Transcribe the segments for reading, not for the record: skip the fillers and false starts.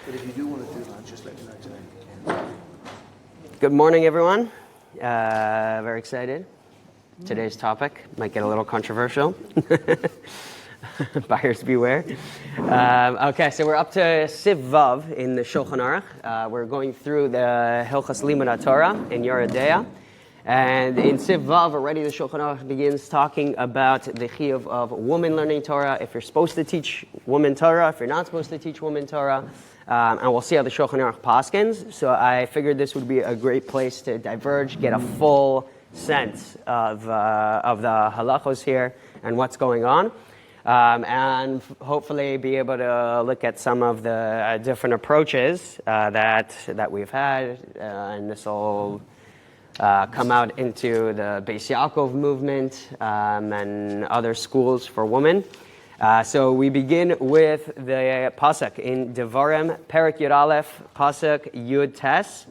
But if you do want to do lunch, just let me know today if you can. Good morning, everyone. Very excited. Today's topic might get a little controversial. Buyers beware. Okay, so we're up to Siv Vav in the Shulchan Aruch. We're going through the Hilchas Limud Torah in Yoreh Deah. And in Siv Vav, already the Shulchan Aruch begins talking about the chiyuv of women learning Torah, if you're supposed to teach women Torah, if you're not supposed to teach women Torah. And we'll see how the Shulchan Aruch paskins. So I figured this would be a great place to diverge, get a full sense of the halachos here and what's going on. And hopefully be able to look at some of the different approaches that we've had. And this will come out into the Beis Yaakov movement and other schools for women. So we begin with the pasuk in Devarim, Perek Yud Aleph, pasuk Yud Tes,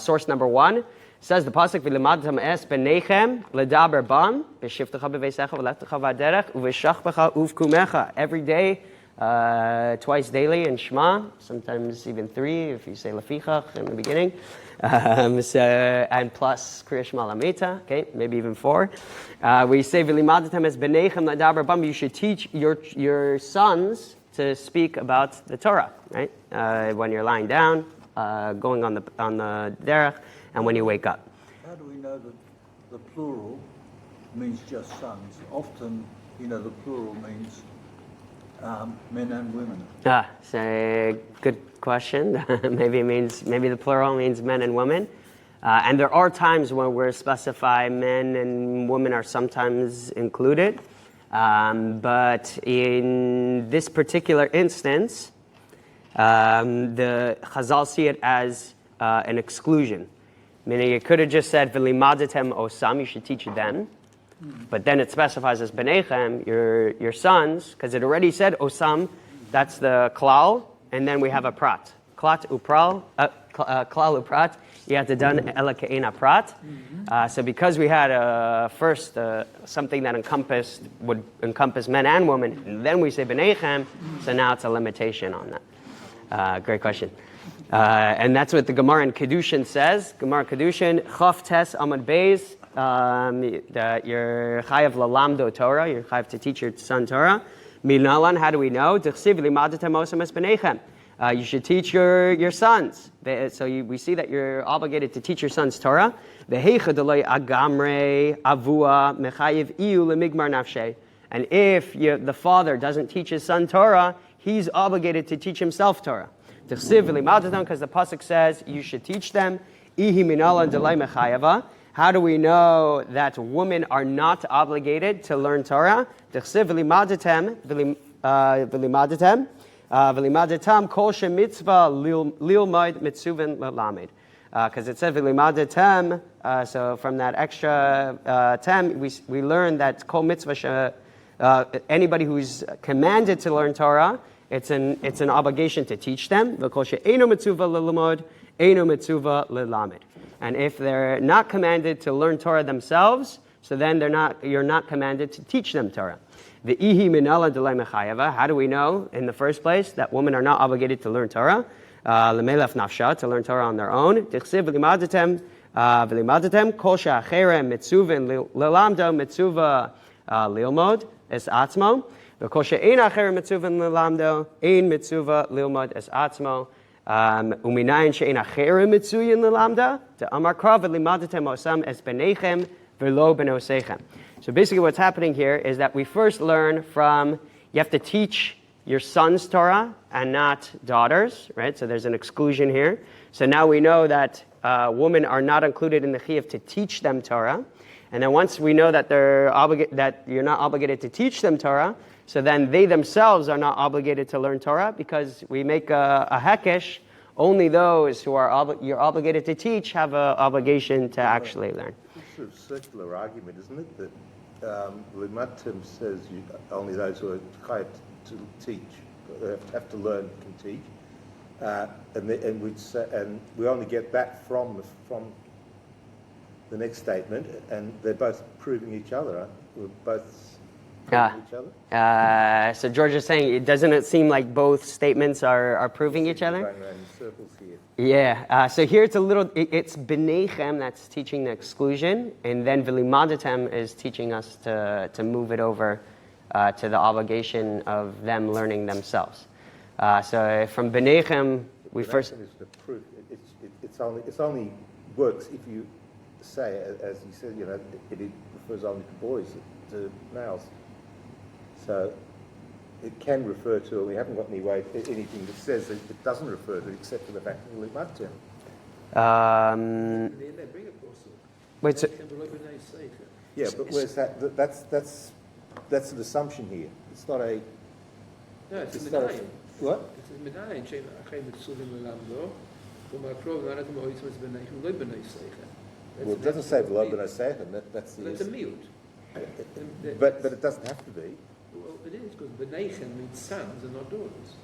source number 1. Says the pasuk, "V'limadtam es benechem ledaber bam b'shivtecha b'veisecha v'lechtecha v'aderech uv'shachbecha uvkumecha." Every day, twice daily in Shema, sometimes even 3 if you say lefichach in the beginning, and plus Kriya Shema Lameta, okay, maybe even 4. We say "V'limadtam es benechem ledaber bam." You should teach your sons to speak about the Torah, right? When you're lying down, going on the derech, and when you wake up. How do we know that the plural means just sons? Often, the plural means men and women. So good question. maybe the plural means men and women. And there are times when we specify men and women are sometimes included. But in this particular instance, the Chazal see it as an exclusion. Meaning it could have just said, "V'limadatem osam," you should teach them. But then it specifies as benechem, your sons, because it already said osam, that's the klal, and then we have a prat. Klal uprat, you have to done ela ke'ena prat. So because we had first something that would encompass men and women, and then we say benechem, so now it's a limitation on that. Great question. And that's what the Gemara in Kedushin says. Gemara Kedushin, Chaf Tes Amad Beis, that you're chayav lalamdo Torah, you're chayav to teach your son Torah. Minalan, how do we know? D'chsiv limadatem osam es benechem. You should teach your sons. So we see that you're obligated to teach your sons Torah. V'heicha deloi agamre avua mechayiv iu lemigmar nafshe. And if the father doesn't teach his son Torah, he's obligated to teach himself Torah. Because the pasuk says you should teach them. How do we know that women are not obligated to learn Torah? Because it said v'limadatem, so from that extra tem, we learn that kol mitzvah, anybody who's commanded to learn Torah, it's an obligation to teach them. And if they're not commanded to learn Torah themselves, so then you're not commanded to teach them Torah. How do we know in the first place that women are not obligated to learn Torah? To learn Torah on their own. Ein mitzuva lilmod es atzmo, uminayin she'ein acherim mitzuyin lilamda, amar krav v'limadatem osam es benechem v'lo benosechem. So basically what's happening here is that we first learn from, you have to teach your sons Torah and not daughters, right? So there's an exclusion here. So now we know that women are not included in the chiyuv to teach them Torah. And then once we know that that you're not obligated to teach them Torah, so then they themselves are not obligated to learn Torah, because we make a hekesh, only those who you're obligated to teach have an obligation to actually learn. It's a sort of circular argument, isn't it? That Limatim says only those who are chayav to teach, have to learn, can teach. And we only get that from the next statement, and they're both proving each other. We're both proving each other? So George is saying, doesn't it seem like both statements are proving each other? Going around in circles here. Yeah, so here it's it's B'neichem that's teaching the exclusion, and then V'limadatem is teaching us to move it over to the obligation of them learning themselves. So from B'neichem, we first... Is the proof. It's only works if you say, as you said, it refers only to boys, to males. So it can refer to, we haven't got anything that says that it doesn't refer to, except for the fact that it might wait, so, yeah, but where's that? That's an assumption here. It's not a. No, it's It's in not a, Medayim. what? It's in Medayim. Shem Achem Mitzuvim Lelamdo. Well, it doesn't say v'lo b'nei seichem. That's the. That's a miut. But it doesn't have to be. Well, it is because B'neichem means sons and not daughters.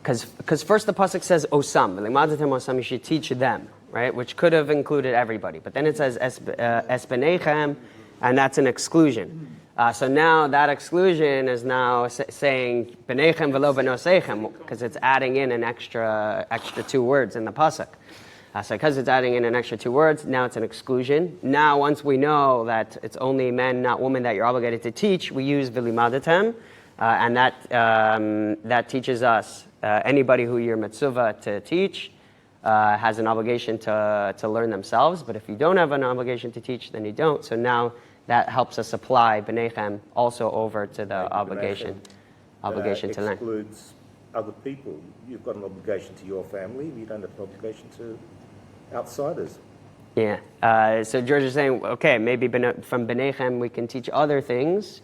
Because first the pasuk says osam, v'limadatem osam, you should teach them, right? Which could have included everybody, but then it says es b'neichem, and that's an exclusion. So now that exclusion is now saying b'neichem v'lo b'noseichem, because it's adding in an extra 2 words in the pasuk. So because it's adding in an extra 2 words, now it's an exclusion. Now once we know that it's only men, not women, that you're obligated to teach, we use v'limadatem, and that teaches us anybody who you're mitzvah to teach has an obligation to learn themselves. But if you don't have an obligation to teach, then you don't. So now that helps us apply b'neichem also over to the obligation to learn. Excludes other people. You've got an obligation to your family. You don't have an obligation to outsiders. Yeah. So George is saying, okay, maybe from b'neichem we can teach other things,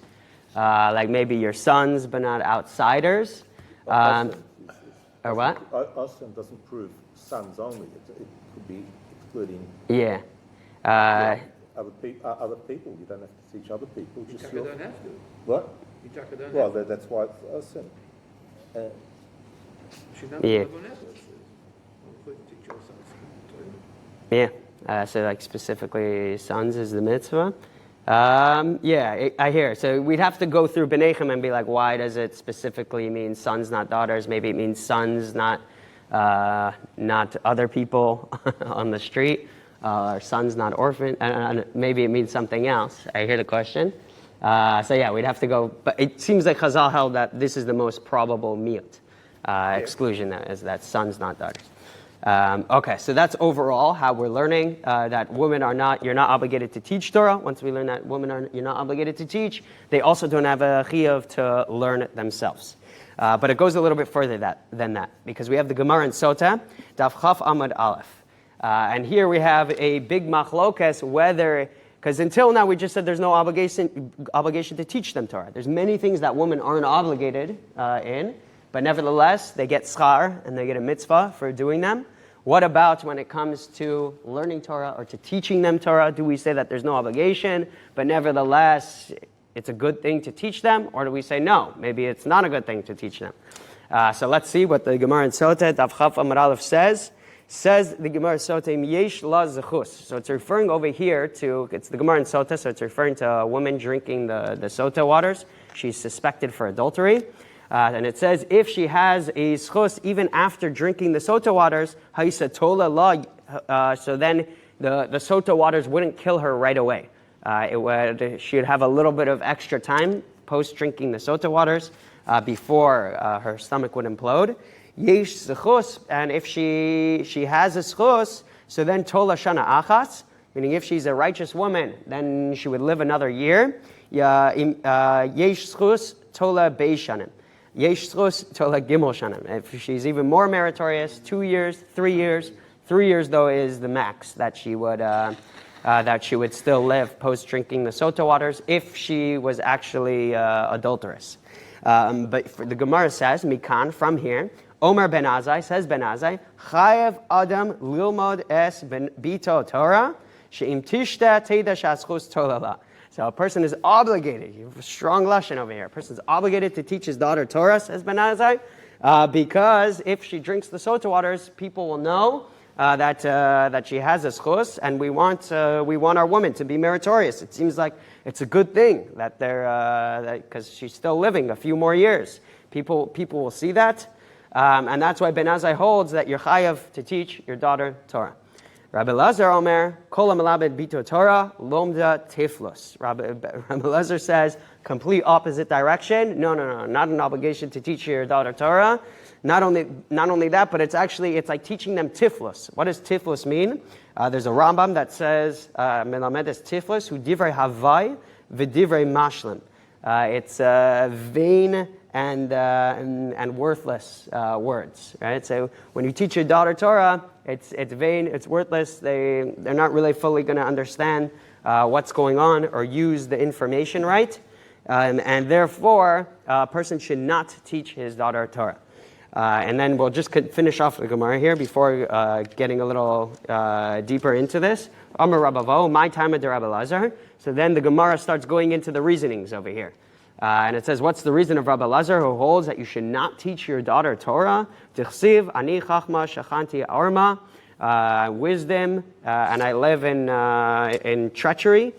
like maybe your sons, but not outsiders. Or what? Osam doesn't prove sons only. It could be excluding. Yeah. Other people. You don't have to teach other people. Just You don't have to. What? You don't Well, have to. that's why it's Osam. Yeah. Yeah. So like specifically sons is the mitzvah. Yeah, I hear. So we'd have to go through b'neichem and be like, why does it specifically mean sons, not daughters? Maybe it means sons, not other people on the street, or sons, not orphan. And maybe it means something else. I hear the question. So yeah, we'd have to go. But it seems like Chazal held that this is the most probable miut exclusion, that sons, not daughters. Okay, so that's overall how we're learning that you're not obligated to teach Torah. Once we learn that you're not obligated to teach, they also don't have a chiyuv to learn it themselves. But it goes a little bit further than that, because we have the Gemara in Sota, Daf Chaf Amud Aleph. And here we have a big machlokes whether, because until now we just said there's no obligation to teach them Torah. There's many things that women aren't obligated in, but nevertheless they get schar and they get a mitzvah for doing them. What about when it comes to learning Torah or to teaching them Torah? Do we say that there's no obligation, but nevertheless it's a good thing to teach them? Or do we say no, maybe it's not a good thing to teach them? So let's see what the Gemara in Sota, Daf Chaf Amud Aleph says. Says the Gemara in Sota, Yesh la zechus. So it's referring over here to, it's the Gemara in Sota, so it's referring to a woman drinking the Sota waters. She's suspected for adultery. And it says, if she has a zchus even after drinking the Sota waters, haisa tola la, so then the Sota waters wouldn't kill her right away. She would have a little bit of extra time post drinking the Sota waters before her stomach would implode. Yesh zchus, and if she has a zchus, so then tola shana achas, meaning if she's a righteous woman, then she would live another year. Yesh zchus tola beishanim. Yesh zchus tola gimel shanim. If she's even more meritorious, 2 years, 3 years. 3 years though is the max that she would still live post drinking the Sota waters if she was actually adulterous. But the Gemara says, Mikan, from here, Omer ben Azai, says ben Azai, Chayev Adam lilmod es bito Torah, she'im tishta teda shaschus tolala. So a person is obligated, you have a strong lashon over here, a person is obligated to teach his daughter Torah, says ben Azai, because if she drinks the Sota waters, people will know that she has a schus, and we want our woman to be meritorious. It seems like it's a good thing that they're because she's still living a few more years. People will see that, and that's why Ben Azai holds that you're chayav to teach your daughter Torah. Rabbi Lazar Omer, Kol Amalabed Bito Torah, Lomda Tiflus. Rabbi Lazar says, complete opposite direction. No, not an obligation to teach your daughter Torah. Not only that, but it's like teaching them Tiflus. What does Tiflus mean? There's a Rambam that says, Melamedes Tiflus, hu divrei havai v'divrei mashlim. It's vain and worthless words, right? So when you teach your daughter Torah, it's vain, it's worthless. They're not really fully going to understand what's going on or use the information right, and therefore a person should not teach his daughter Torah. And then we'll just finish off the Gemara here before getting a little deeper into this. Amar Rabavo, my time at the Rabbi Lazar. So then the Gemara starts going into the reasonings over here. And it says, what's the reason of Rabbi Lazar who holds that you should not teach your daughter Torah? Tichsiv, ani chachma shachanti arma, wisdom, and I live in treachery,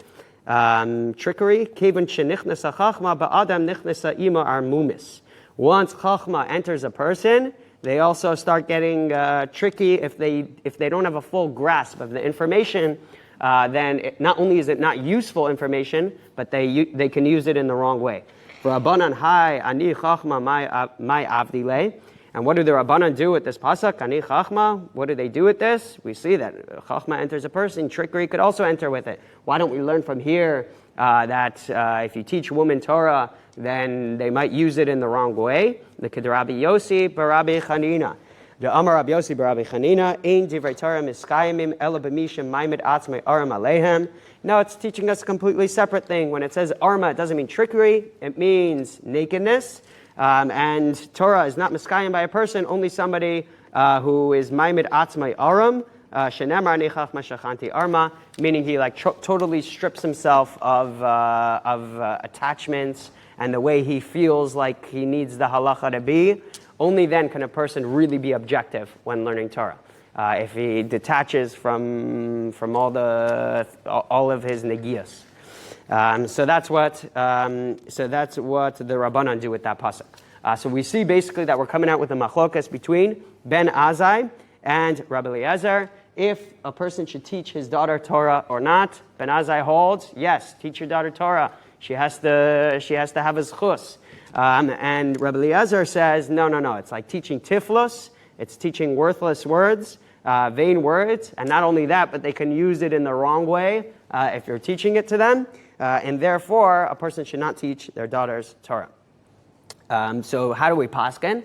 trickery. Kevin shenichnas chachma ba'adam nichnasa ima armumis. Once chachma enters a person, they also start getting tricky if they don't have a full grasp of the information. Then not only is it not useful information, but they can use it in the wrong way. For Rabbanan hai ani chachma my avdile. And what do the Rabbanan do with this pasuk? Ani chachma. What do they do with this? We see that chachma enters a person. Trickery could also enter with it. Why don't we learn from here that if you teach women Torah, then they might use it in the wrong way? The Rabbi Yossi barabi Chanina. The Amar Rabbi Yossi barabi Chanina, ein divrei Torah miskayimim ela b'mishim maimed atzmei aram alehem. No, it's teaching us a completely separate thing. When it says arma, it doesn't mean trickery, it means nakedness. And Torah is not miskayim by a person, only somebody who is maimed atzmei aram, shenemar ani chachma shachanti arma, meaning he totally strips himself of attachments and the way he feels like he needs the halacha to be. Only then can a person really be objective when learning Torah. If he detaches from all of his negias. So that's what the Rabbanan do with that pasuk. So we see basically that we're coming out with a machlokas between Ben Azai and Rabbi Eliezer. If a person should teach his daughter Torah or not, Ben Azai holds, yes, teach your daughter Torah. She has to have a zchus. And Rabbi Eliezer says, no. It's like teaching tiflos. It's teaching worthless words, vain words. And not only that, but they can use it in the wrong way if you're teaching it to them. And therefore, a person should not teach their daughters Torah. So how do we paskin?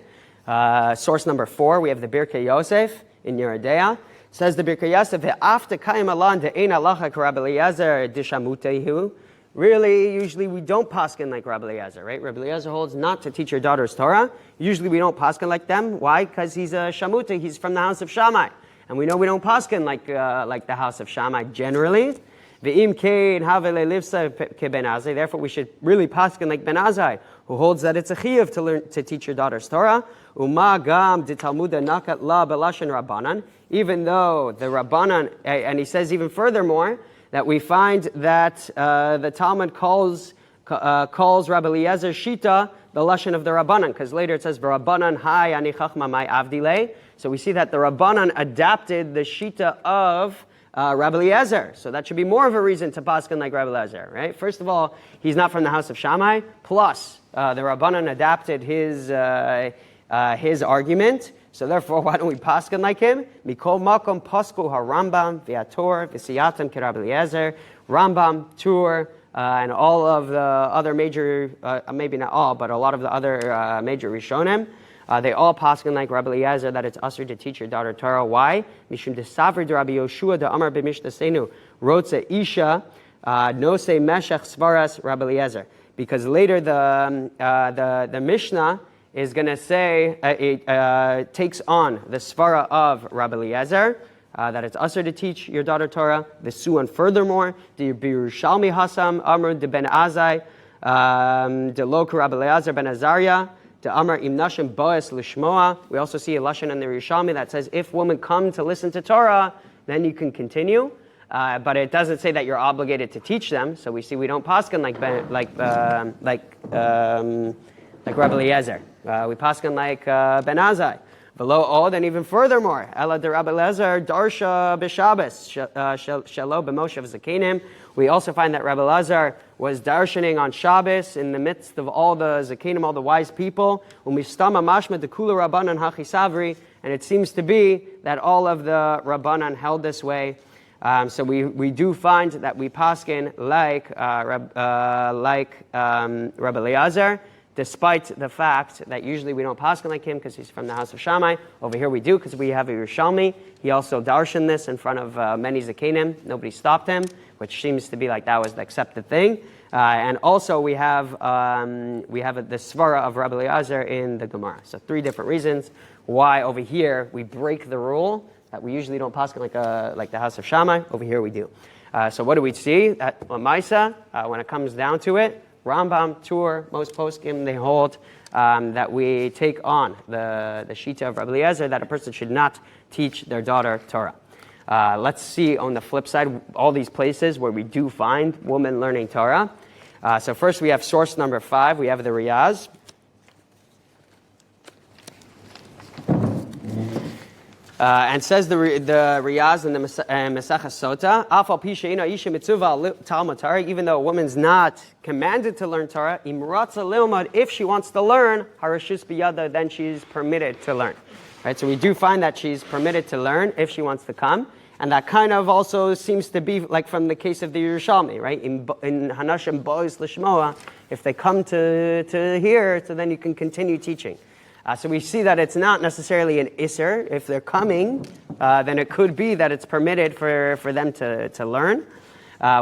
Source number 4, we have the Birkei Yosef in Yeridea. Says the Birkei Yosef, "Ve'afta kayim alan de'ein halacha k'Rabbi Eliezer dishamutehu." Really, usually we don't paskin like Rabbi Eliezer, right? Rabbi Eliezer holds not to teach your daughters Torah. Usually we don't paskin like them. Why? Because he's a shamuta. He's from the house of Shammai. And we know we don't paskin like the house of Shammai generally. Ve'im kein havele livsa ke Ben Azai. Therefore, we should really paskin like Ben Azai, who holds that it's a chiyuv to teach your daughters Torah. Uma gam de Talmuda nakat la belashin Rabbanan. Even though the Rabbanan, and he says even furthermore, that we find that the Talmud calls Rabbi Eliezer Shita the lashon of the Rabbanan, because later it says Rabbanan hai ani chachma mai avdile. So we see that the Rabbanan adapted the Shita of Rabbi Eliezer. So that should be more of a reason to paskin like Rabbi Eliezer, right? First of all, he's not from the house of Shammai. Plus, the Rabbanan adapted his argument. So therefore, why don't we paskin like him? Mikol makom pasku harambam v'ator v'siyatam k'Rabbi Eliezer. Rambam, Tur, and all of the other major, maybe not all, but a lot of the other major Rishonim, they all paskin like Rabbi Eliezer that it's usher to teach your daughter Torah. Why? Mishum desavri de Rabbi Yoshua de Amar b'mishnasenu rotze isha nose meshach svaras Rabbi Eliezer. Because later the Mishnah is going to say, it takes on the svara of Rabbi Eliezer, that it's usher to teach your daughter Torah. The Suan furthermore, the Yerushalmi Hasam, Amr de Ben Azai, de Loku Rabbi Eliezer ben Azariah, The Amar im nashim boes lishmoa. We also see a lashon in the Yerushalmi that says if women come to listen to Torah, then you can continue. But it doesn't say that you're obligated to teach them. So we see we don't paskin like Rabbi Eliezer. We paskin like Ben Azai. Below Od, and even furthermore, Ela de Rabbi Eliezer darsha b'Shabbos shelo b'moshev zakenim. We also find that Rabbi Eliezer was darshaning on Shabbos in the midst of all the zakenim, all the wise people. Umistama mashma dekula rabbanan hachisavri, and it seems to be that all of the rabbanan held this way. So we do find that we paskin like Rabbi Eliezer, despite the fact that usually we don't paskin like him because he's from the house of Shammai. Over here we do because we have a Yerushalmi. He also darshan this in front of many zakenim. Nobody stopped him, which seems to be like that was the accepted thing. And also we have the svara of Rabbi Eliezer in the Gemara. So 3 different reasons why over here we break the rule that we usually don't paskin like the house of Shammai. Over here we do. So what do we see? At Lamaisa, when it comes down to it, Rambam, Tur, most poskim, they hold that we take on the shita of Rabbi Eliezer that a person should not teach their daughter Torah. Let's see on the flip side all these places where we do find women learning Torah. So first we have source number 5. We have the Riyaz. And says the Riyaz in the Masechah Sota, Afal Pisha Isha Mitzuva Talmud Torah, even though a woman's not commanded to learn Torah, Imratza Lilmad, if she wants to learn, Harashis Biyada, then she's permitted to learn. Right, so we do find that she's permitted to learn if she wants to come, and that kind of also seems to be like from the case of the Yerushalmi, right? In Hanashim Bois Lishmoa, if they come to hear, so then you can continue teaching. So we see that it's not necessarily an Isser. If they're coming, then it could be that it's permitted for them to learn.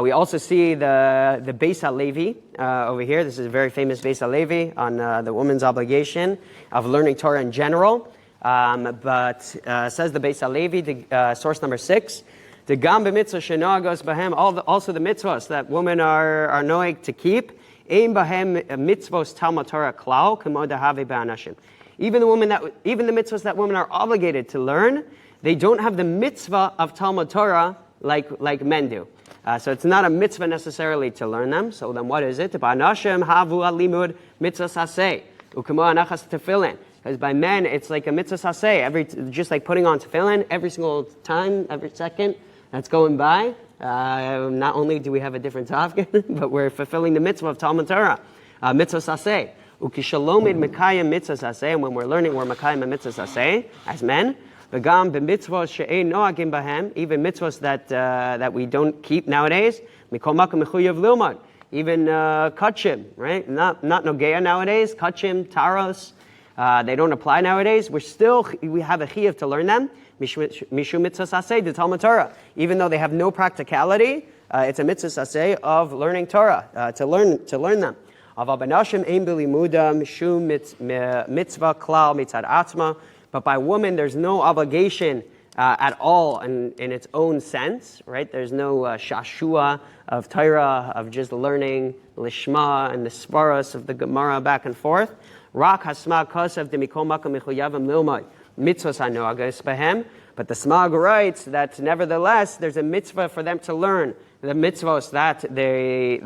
We also see the Beis HaLevi over here. This is a very famous Beis HaLevi on the woman's obligation of learning Torah in general. But says the Beis HaLevi, source number 6, the Gam b'mitzvah shenagos bahem, also the mitzvahs that women are noig to keep, ein bahem mitzvos Talmud Torah klal k'mo dehave ba'anashim. Even the mitzvahs that women are obligated to learn, they don't have the mitzvah of Talmud Torah like men do. So it's not a mitzvah necessarily to learn them. So then what is it? Ba'anashim havu alimud mitzvah saseh ukemo anachas tefillin. Because by men, it's like a mitzvah saseh, just like putting on tefillin every single time, every second that's going by. Not only do we have a different tafkin, but we're fulfilling the mitzvah of Talmud Torah, mitzvah saseh. Ukishalomid mekayim mitzvah saseh, and when we're learning, we're mekayim a mitzvah saseh as men. V'gam b'mitzvos she'ein noagim bahem, even mitzvahs that we don't keep nowadays. Mikol makom mechuyev lilmad, even kachim, right? Not nogeya nowadays. Kachim, taros, they don't apply nowadays. We have a chiyuv to learn them. Mishum mitzvah saseh the Talmud Torah, even though they have no practicality, it's a mitzvah saseh of learning Torah to learn them. But by women, there's no obligation at all in its own sense, right? There's no shashua of Torah, of just learning lishma and the svaras of the Gemara back and forth. Rak hasma kosev demikol makom mechuyavim lilmod mitzvos hanoagas behem. But the Smag writes that nevertheless there's a mitzvah for them to learn the mitzvahs that they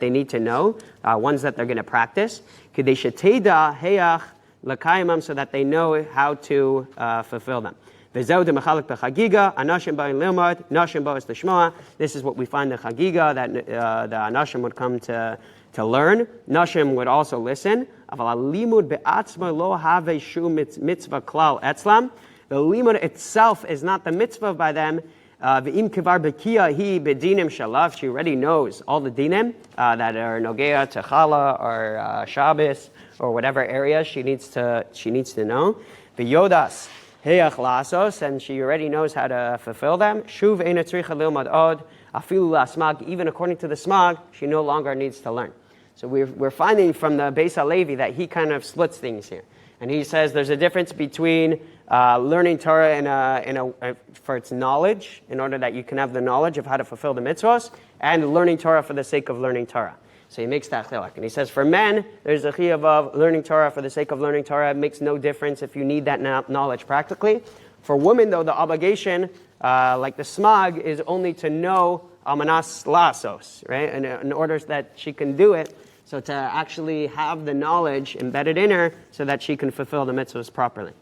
need to know, ones that they're going to practice. Kedei sheteda heyach l'kaimam, so that they know how to fulfill them. V'zeu demechalek b'chagiga anashim ba'in lilmod nashim ba'is l'shmoa. This is what we find in chagiga, that the anashim would come to learn. Nashim would also listen. Aval alimud be'atzma lo have shu mitzvah klal etzlam. The limud itself is not the mitzvah by them. V'im kivar bekiya hi bedinim shalav. She already knows all the dinim that are nogea to chala or Shabbos or whatever area she needs to know. V'yodas heyach lasos, and she already knows how to fulfill them. Shuv eina tzricha lilmad od afilu lasmag. Even according to the smag, she no longer needs to learn. So we're finding from the Beis HaLevi that he kind of splits things here, and he says there's a difference between learning Torah for its knowledge, in order that you can have the knowledge of how to fulfill the mitzvahs, and learning Torah for the sake of learning Torah. So he makes that chilek. And he says, for men, there's a chiyuv of learning Torah for the sake of learning Torah. It makes no difference if you need that knowledge practically. For women, though, the obligation, like the smag, is only to know amanas lasos, right? And in order that she can do it, so to actually have the knowledge embedded in her so that she can fulfill the mitzvahs properly.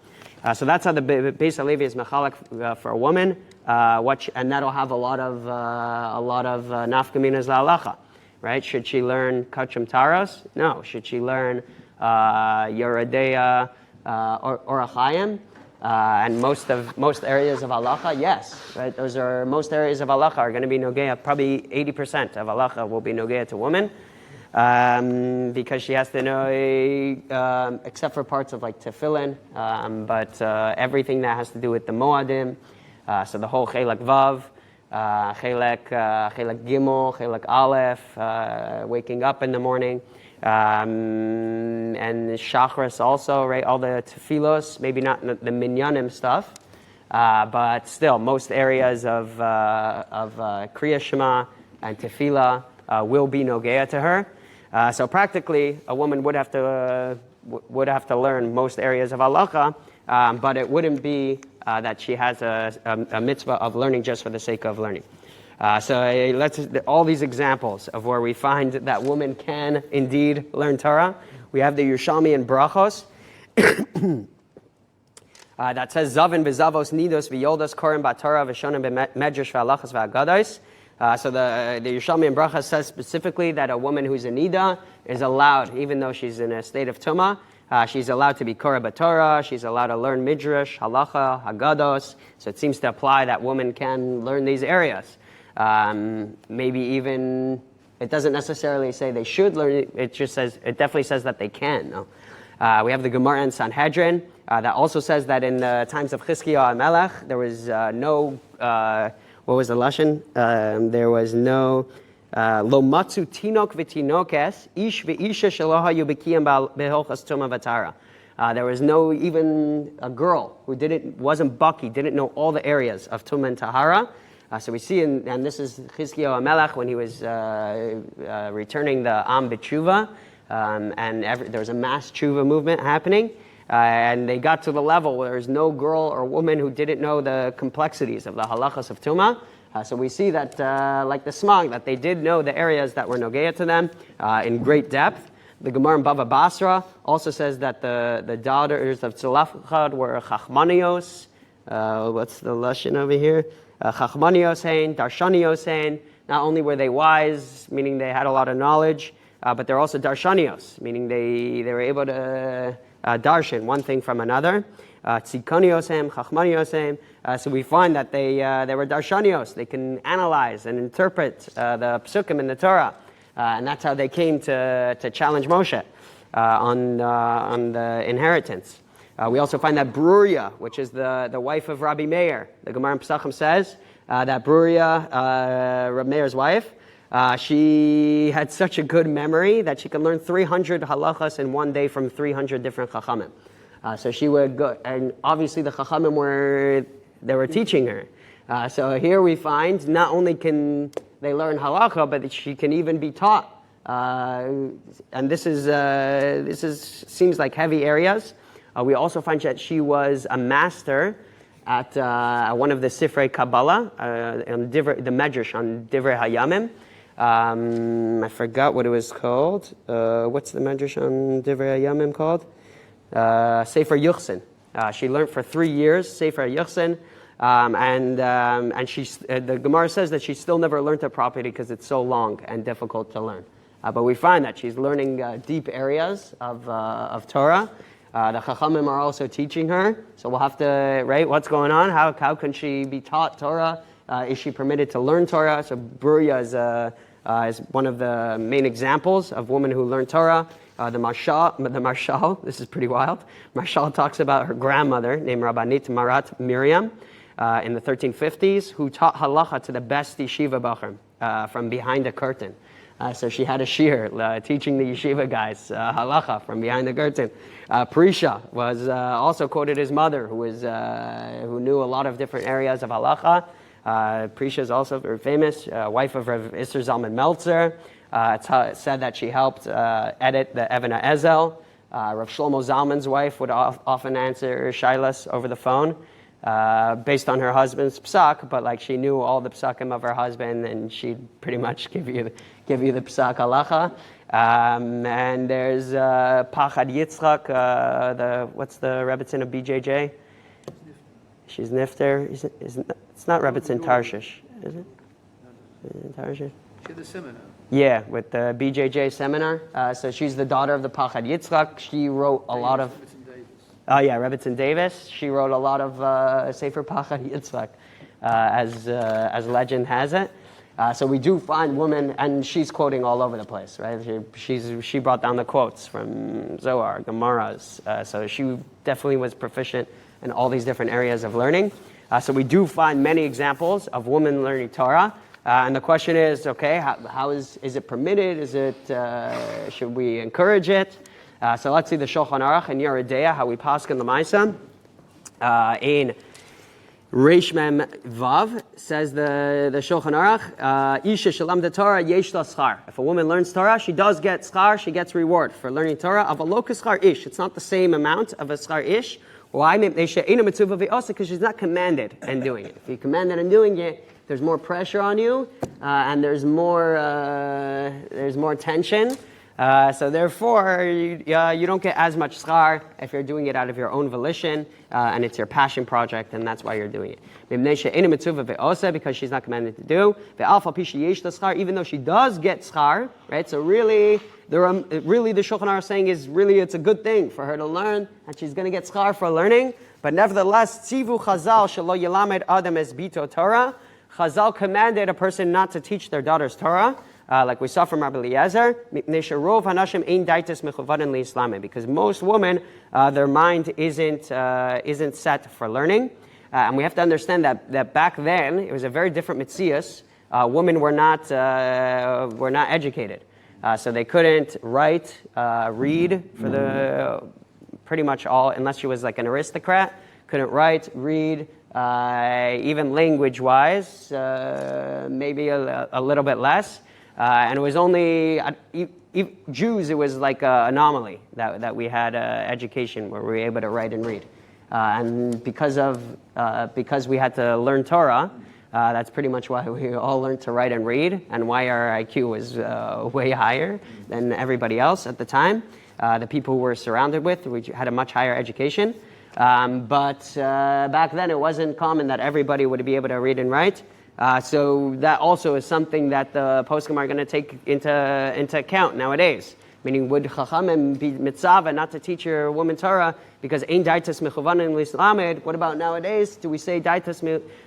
So that's how the Beis Halevi is mechalek for a woman, and that'll have a lot of nafkaminas la'alacha. Right? Should she learn kachim taros? No. Should she learn Yeridea or Achayim? And most areas of halacha, yes. Right? Most areas of halacha are going to be nogea. Probably 80% of halacha will be nogea to women, because she has to know, except for parts of like tefillin, but everything that has to do with the moadim. So the whole chelak vav. Chelek Gimel, Chelek Aleph, waking up in the morning, and Shachris also, right? All the tefillos, maybe not the minyanim stuff, but still, most areas of Kriya Shema and Tefillah will be nogea to her. So practically, a woman would have to learn most areas of halacha, but it wouldn't be that she has a mitzvah of learning just for the sake of learning. So let's all these examples of where we find that women can indeed learn Torah. We have the Yerushalmi and Brachos that says Zavin v'Zavos nidos v'yoldas korim b'Torah v'shonim b'medrash v'halachas v'agados. So the Yerushalmi and Brachos says specifically that a woman who's a nida is allowed, even though she's in a state of tumah, she's allowed to be Korah b'Torah, she's allowed to learn Midrash, Halacha, Haggados, so it seems to apply that women can learn these areas. Maybe even, it doesn't necessarily say they should learn it just says, it definitely says that they can. No? We have the Gemara in Sanhedrin, that also says that in the times of Chizkiah HaMelech, there was no, what was the Lashon? There was no, Lo matzu tinok v'tinokes ish v'isha shelo hayu b'kiyam b'hilchos tumah v'tara. There was no even a girl who wasn't baki, didn't know all the areas of tumah and tahara. So we see, and this is Chizkiah HaMelech when he was returning the Am b'tshuva, and there was a mass tshuva movement happening, and they got to the level where there was no girl or woman who didn't know the complexities of the halachas of tumah. So we see that, like the smag, that they did know the areas that were nogea to them in great depth. The Gemara in Bava Basra also says that the daughters of Tzalafchad were chachmanios. What's the lashon over here? Chachmanios hein, darshanios hein. Not only were they wise, meaning they had a lot of knowledge, but they're also darshanios, meaning they were able to darshan one thing from another. Tzikaniosem, chachmaniosem. So we find that they were darshanios. They can analyze and interpret the psukim in the Torah, and that's how they came to challenge Moshe on the inheritance. We also find that Bruria, which is the wife of Rabbi Meir, the Gemara in Pesachim says that Bruria, Rabbi Meir's wife, she had such a good memory that she could learn 300 halachas in one day from 300 different chachamim. So she would go, and obviously the chachamim were teaching her. So here we find not only can they learn halacha, but she can even be taught. And this seems like heavy areas. We also find that she was a master at one of the Sifrei Kabbalah, the Medrash on Divrei Hayamim. I forgot what it was called. What's the Medrash on Divrei Hayamim called? Sefer Yuchsin. She learned for 3 years Sefer Yuchsin, and the Gemara says that she still never learned it properly because it's so long and difficult to learn. But we find that she's learning deep areas of Torah. The Chachamim are also teaching her, so we'll have to, right, what's going on? How can she be taught Torah? Is she permitted to learn Torah? So Bruria is one of the main examples of women who learn Torah. The Marshal, this is pretty wild. Marshal talks about her grandmother named Rabbanit Marat Miriam in the 1350s, who taught halacha to the best yeshiva bachur from behind a curtain. So she had a shir teaching the yeshiva guys halacha from behind the curtain. Prisha was also quoted his mother, who knew a lot of different areas of halacha. Prisha is also very famous, wife of Rav Isser Zalman Meltzer. It's said that she helped edit the Even HaEzel. Rav Shlomo Zalman's wife would often answer Shilas over the phone based on her husband's psak, but like she knew all the psakim of her husband, and she'd pretty much give you the psak halacha. And there's Pachad Yitzchak, what's the Rebbetzin of BJJ? She's Nifter. It's not Rebbetzin Tarshish, is it? Tarshish? She's the seminar. Yeah, with the BJJ seminar. So she's the daughter of the Pachad Yitzchak. She wrote a lot of... Oh yeah, Rebbetzin Davis. She wrote a lot of Sefer Pachad Yitzchak, as legend has it. So we do find women, and she's quoting all over the place, right? She brought down the quotes from Zohar, Gemaras. So she definitely was proficient in all these different areas of learning. So we do find many examples of women learning Torah. And the question is, okay, how is it permitted? Should we encourage it? So let's see the Shulchan Aruch and Yoreh Deah, how we paskin l'maisa. In Reish Mem Vav says the Shulchan Aruch, Isha shelamda Torah yesh la schar. If a woman learns Torah, she does get schar, she gets reward for learning Torah. Avalo k'schar ish. It's not the same amount of a schar ish. Why? Because she's not commanded in doing it. If you're commanded in doing it, there's more pressure on you, and there's more tension. So therefore, you don't get as much schar if you're doing it out of your own volition, and it's your passion project, and that's why you're doing it. Because she's not commanded to do. Even though she does get schar, right? So really, the Shulchan Aruch saying is really it's a good thing for her to learn, and she's going to get schar for learning. But nevertheless, tzivu Chazal shelo yelamed adam es bito Torah. Chazal commanded a person not to teach their daughters Torah, like we saw from Rabbi Eliezer, because most women, their mind isn't set for learning. And we have to understand that back then, it was a very different mitzias. Women were not educated. So they couldn't write, read for the pretty much all, unless she was like an aristocrat, couldn't write, read, even language-wise, maybe a little bit less. And it was only Jews, it was like an anomaly that we had education where we were able to write and read. And because we had to learn Torah, that's pretty much why we all learned to write and read, and why our IQ was way higher than everybody else at the time. The people who were surrounded with, we had a much higher education. But back then it wasn't common that everybody would be able to read and write. So that also is something that the poskim are going to take into account nowadays. Meaning, would chachamim be mitzvah not to teach your woman Torah because ein daitas mechuvanin lislamed? What about nowadays? Do we say daitas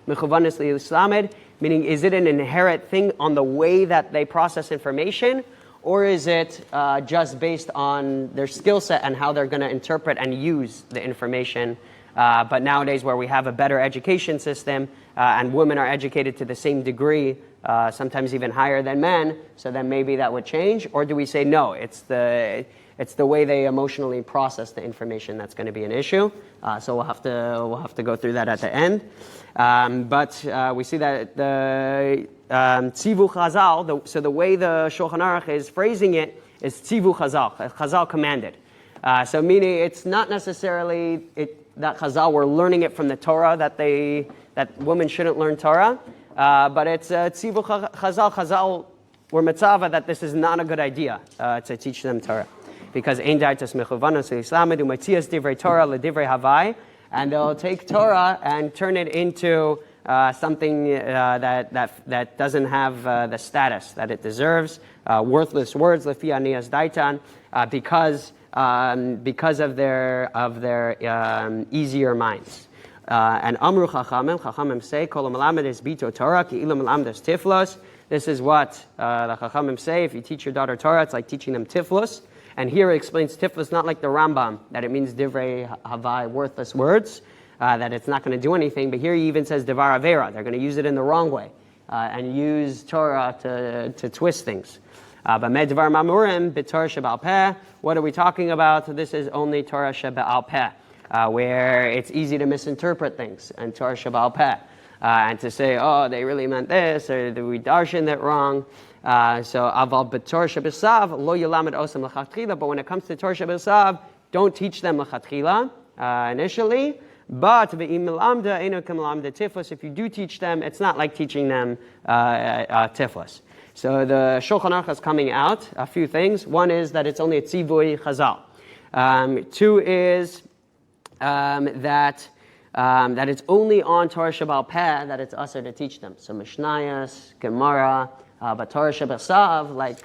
mechuvanis lislamed? Meaning, is it an inherent thing on the way that they process information, or is it just based on their skill set and how they're going to interpret and use the information? But nowadays, where we have a better education system and women are educated to the same degree, sometimes even higher than men, so then maybe that would change. Or do we say no? It's the way they emotionally process the information that's going to be an issue. So we'll have to go through that at the end. But we see that the tzivu Chazal. So the way the Shulchan Aruch is phrasing it is tzivu Chazal. Chazal commanded. So meaning it's not necessarily that Chazal were learning it from the Torah that women shouldn't learn Torah, but it's tzivu Chazal. Chazal were mitzvah that this is not a good idea to teach them Torah, because ein daitas mechuvanos lislamed u'matzias divrei Torah ledivrei havai, and they'll take Torah and turn it into something that doesn't have the status that it deserves, worthless words lefi anias daitan, because of their easier minds. And Amru Chachamim say, Kol Malamed is Bito Torah, Ki Ilu Malamedes Tiflos. This is what the Chachamim say. If you teach your daughter Torah, it's like teaching them Tiflos. And here it explains Tiflos not like the Rambam, that it means Divrei Havai, worthless words, that it's not going to do anything. But here he even says Devar Avera. They're going to use it in the wrong way and use Torah to twist things. But Medvar Mamurim, B'Torah Sheba'al Peh. What are we talking about? This is only Torah Sheba'al Peh, where it's easy to misinterpret things, and Torah Sheba'al Peh, and to say, oh, they really meant this, or we darshan it wrong. So aval b'Torah shebesav lo yelamed osam l'chatchila. But when it comes to Torah shebesav, don't teach them l'chatchila initially. But v'im melamda eno k'melamda tiflos. If you do teach them, it's not like teaching them tiflos. So the Shulchan Aruch is coming out a few things. One is that it's only a tzivui chazal. Two is that it's only on Torah Sheba'al Peh that it's usher to teach them. So Mishnayos, Gemara, but Torah Shebesav, like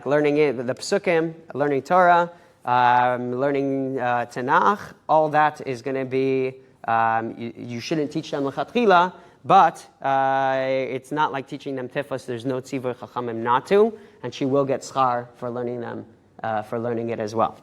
learning it, the Pesukim, learning Torah, learning Tanakh, all that is going to be, you shouldn't teach them l'chatchila, but it's not like teaching them tifos. There's no tzivur chachamim not to, and she will get schar for learning them, for learning it as well.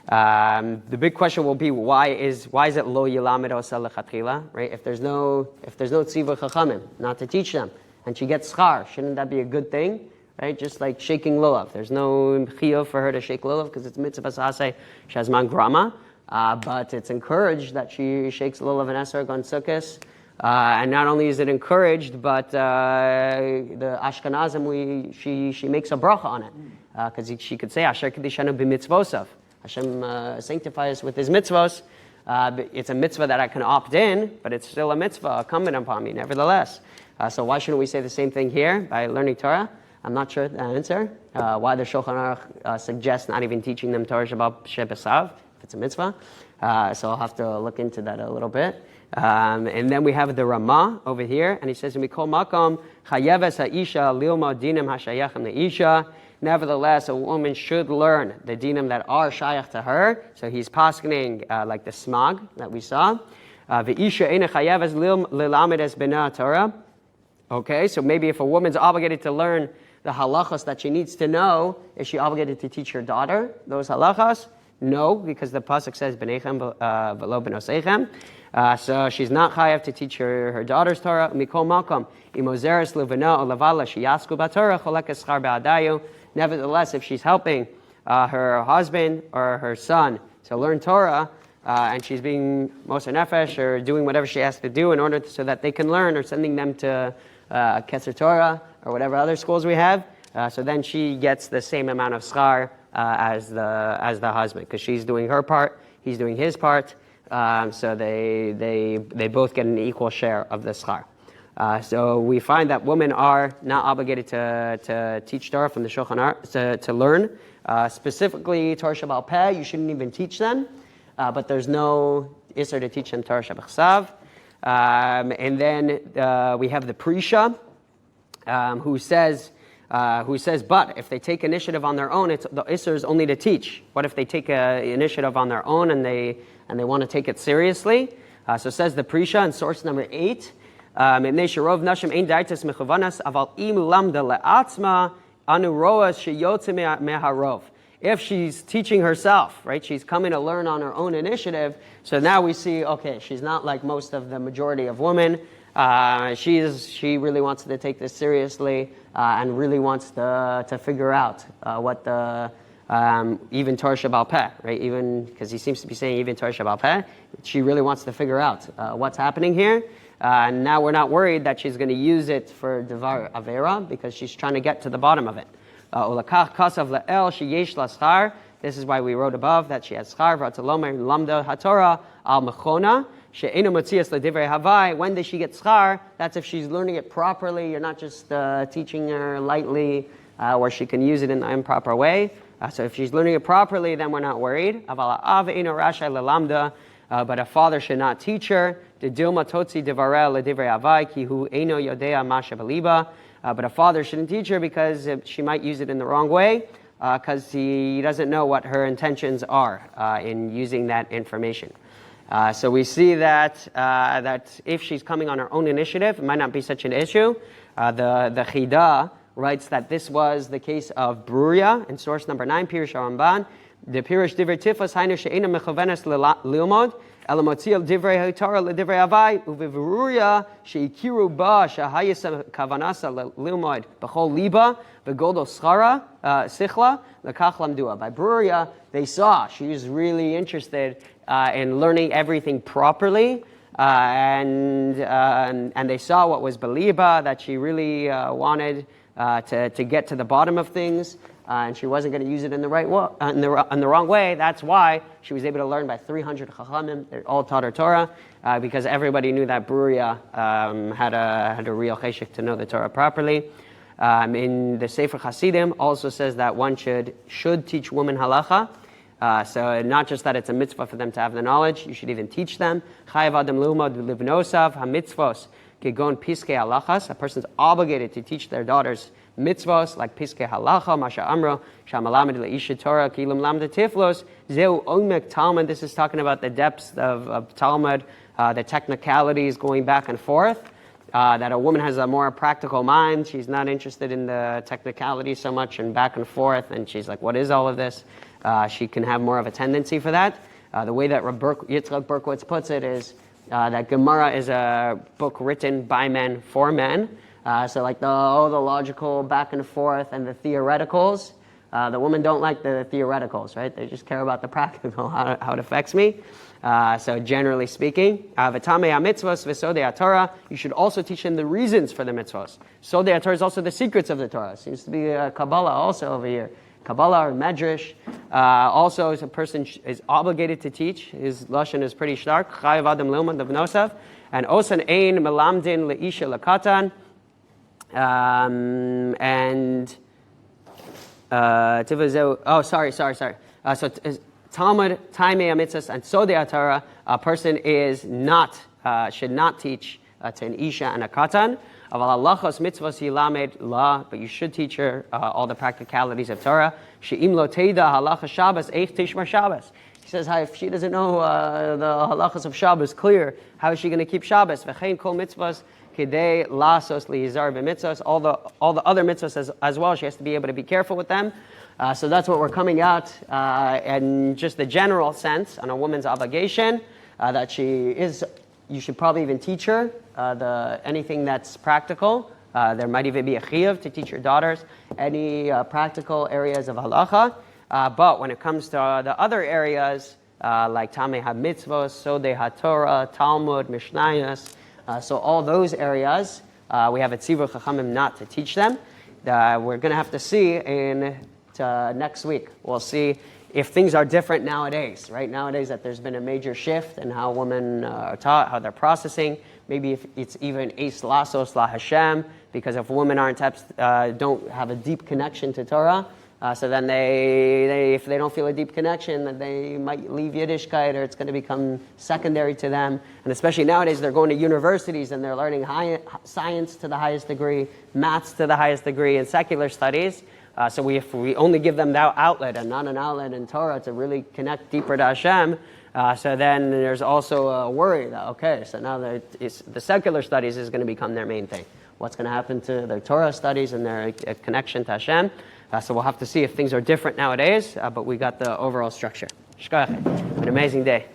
The big question will be why is it lo yilamed osa lechatchila, right? If there's no tzivur chachamim not to teach them, and she gets schar, shouldn't that be a good thing, right? Just like shaking lulav, there's no chiyuv for her to shake lulav because it's mitzvah aseh shazman grama, but it's encouraged that she shakes lulav and esrog on sukkos. And not only is it encouraged, but the Ashkenazim, she makes a bracha on it because she could say Asher Kedishanu b'mitzvosav. Hashem sanctifies with His mitzvos. It's a mitzvah that I can opt in, but it's still a mitzvah incumbent upon me, nevertheless. So why shouldn't we say the same thing here by learning Torah? I'm not sure the answer. Why the Shulchan Aruch suggests not even teaching them Torah Shebesav, if it's a mitzvah. So I'll have to look into that a little bit. And then we have the Ramah over here, and he says, "Mikol makom chayeves ha'isha lilma dinim hashayachim leisha." Nevertheless, a woman should learn the dinim that are shayach to her. So he's paskening like the smag that we saw. Ve'isha eina chayeves lilamed es b'nei Torah. Okay, so maybe if a woman's obligated to learn the halachas that she needs to know, is she obligated to teach her daughter those halachas? No, because the pasuk says b'neichem v'lo b'noseichem. So she's not chayav to teach her daughter's Torah. Mikol makom imozeres levana or levala sheyasku b'Torah cholekes schar be'adayu. Nevertheless, if she's helping her husband or her son to learn Torah, and she's being moser nefesh or doing whatever she has to do in order so that they can learn, or sending them to Keser Torah or whatever other schools we have, so then she gets the same amount of schar as the husband, because she's doing her part, he's doing his part. So they both get an equal share of the schar. So we find that women are not obligated to teach Torah from the Shulchan Aruch, to learn. Specifically, Torah Sheba'al Peh, you shouldn't even teach them, but there's no isser to teach them Torah Shebesav. And then we have the Prisha, who says, but if they take initiative on their own, the isser is only to teach. What if they take initiative on their own and they want to take it seriously? So says the Prisha in source number 8. If she's teaching herself, right, she's coming to learn on her own initiative, so now we see, okay, she's not like most of the majority of women. She really wants to take this seriously and really wants to figure out what the even Torah Sheba'al Peh, right? Even because he seems to be saying even Torah Sheba'al Peh, she really wants to figure out what's happening here. And now we're not worried that she's going to use it for Devar Avera because she's trying to get to the bottom of it. This is why we wrote above that she has schar. Lamda haTorah al mechona. When does she get schar? That's if she's learning it properly. You're not just teaching her lightly where she can use it in the improper way. So if she's learning it properly, then we're not worried. But a father should not teach her. But a father shouldn't teach her because she might use it in the wrong way, because he doesn't know what her intentions are in using that information. So we see that if she's coming on her own initiative, it might not be such an issue. The Chida writes that this was the case of Bruria in source number 9, Pirush Ramban. The Pirush Divrei Tifos Hainu She'ena Mechovenes Lilmod Elamotziel Divrei HaTorah LeDivrei Avai Uvivururia She'ikiru Ba Shahayis Kavanasa Lilmod B'chol Liba V'Goldo Schara Sichla Lekach Lamdua. By Bruria, they saw she was really interested in learning everything properly, and they saw what was Beliba, that she really wanted to get to the bottom of things, and she wasn't going to use it in the right way, in the wrong way. That's why she was able to learn by 300 chachamim. They all taught her Torah, because everybody knew that Bruria had a real cheshek to know the Torah properly. In the Sefer Hasidim also says that one should teach women halacha. So not just that it's a mitzvah for them to have the knowledge, you should even teach them. Chayav adam lumad livnosav hamitzvos kegon piskei halachas. A person's obligated to teach their daughters mitzvos like piskei halacha, masha amro, shamalamid leisha Torah kilum lamda tiflos zeu omek Talmud. This is talking about the depths of Talmud, the technicalities going back and forth. That a woman has a more practical mind. She's not interested in the technicality so much and back and forth, and she's like, what is all of this? She can have more of a tendency for that. The way that Yitzchak Berkowitz puts it is that Gemara is a book written by men for men. So like all the logical back and forth and the theoreticals, the women don't like the theoreticals, right? They just care about the practical, how it affects me. So generally speaking, v'tamei ha-mitzvos v'sodei ha-Torah, you should also teach them the reasons for the mitzvos. Sodei ha-Torah is also the secrets of the Torah. Seems to be Kabbalah also over here. Kabbalah or Medrash. Also, as a person is obligated to teach, his lashon is pretty stark. Chayav adam lilmad livnosav, and osan ein melamdin leisha lakatan, and sorry. So Talmud, Taimei HaMitzvos, and Sodei HaTorah, a person is not, should not teach to an Isha and a Katan. Aval halachos mitzvos yilamed la, but you should teach her all the practicalities of Torah. She'im lo teida halacha Shabbos, eich tishmar Shabbos. He says, if she doesn't know the halachos of Shabbos clear, how is she going to keep Shabbos? V'chein kol mitzvos kidei lasos liyizar b'mitzvos. All the other mitzvos as well, she has to be able to be careful with them. So that's what we're coming at in just the general sense on a woman's obligation, that you should probably even teach her anything that's practical. There might even be a chiyuv to teach your daughters any practical areas of halacha. But when it comes to the other areas, like Tamei HaMitzvos, Sodei HaTorah, Talmud, Mishnayos, so all those areas, we have a tzivur chachamim not to teach them. We're going to have to see next week. We'll see if things are different nowadays, right? Nowadays that there's been a major shift in how women are taught, how they're processing. Maybe if it's even eis lasos la Hashem, because if women don't have a deep connection to Torah, so then if they don't feel a deep connection, then they might leave Yiddishkeit, or it's going to become secondary to them. And especially nowadays, they're going to universities and they're learning science to the highest degree, maths to the highest degree, and secular studies. So if we only give them that outlet and not an outlet in Torah to really connect deeper to Hashem, so then there's also a worry that, so now the secular studies is going to become their main thing. What's going to happen to their Torah studies and their connection to Hashem? So we'll have to see if things are different nowadays, but we got the overall structure. Shkoyach. An amazing day.